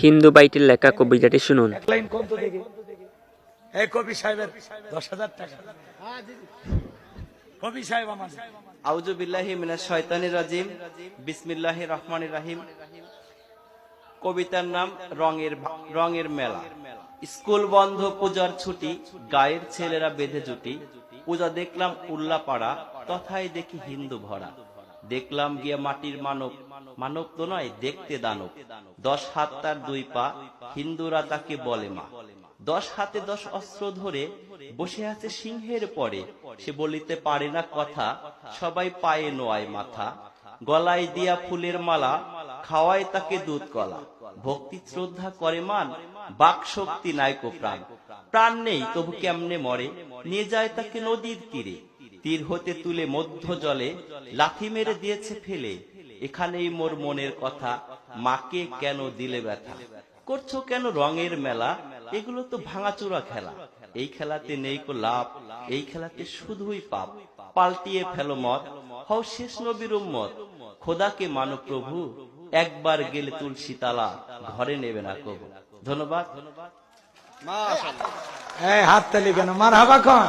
হিন্দু বাইটির লেখা কবিতাটি শুনুন। এক লাইন কম তো দেখি। এই কবি সাহেবের 10,000 টাকা। কবি সাহেব আমাদের। আউযু বিল্লাহি মিনাশ শয়তানির রাজিম। বিসমিল্লাহির রহমানির রহিম। কবিতার নাম রঙের মেলা। স্কুল বন্ধ, পূজার ছুটি, গায়ের ছেলেরা বেঁধে জুটি। পূজা দেখলাম উল্লাপাড়া, তথায় দেখি হিন্দু ভরা। দেখলাম গিয়া মাটির মানব, মানব তো নয় দেখতে দানব। 10 হাত তার 2 পা, হিন্দুরা তাকে বলে মা। 10 হাতে 10 অস্ত্র ধরে বসে আছে সিংহের পরে। সে বলিতে পারে না কথা, সবাই পায়ে নোয়ায় মাথা। গলায় দিয়া ফুলের মালা, খাওয়ায় তাকে দুধ কলা। ভক্তি শ্রদ্ধা করে মান, বাক শক্তি নাইকো প্রাণ। প্রাণ নেই তবু কেমনে মরে, নিয়ে যায় তাকে নদীর তীরে। তীর হতে তুলে মধ্য জলে, লাথি মেরে দিয়েছে ফেলে। এখানেই মোর মনের কথা, মাকে কেন দিলে ব্যথা। করছো কেন রঙের মেলা, এগুলো তো ভাঙাচোরা খেলা। এই খেলাতে নেই কো লাভ, এই খেলাতে শুধুই পাপ। পাল্টিয়ে ফেলো মত, হও শেষ নবীর উম্মত। খোদাকে মানো প্রভু, একবার গেলে তুলসী তালা, ঘরে নেবে না কবু। ধন্যবাদ। এই হাত তালি কেন? মারহাবা কোন?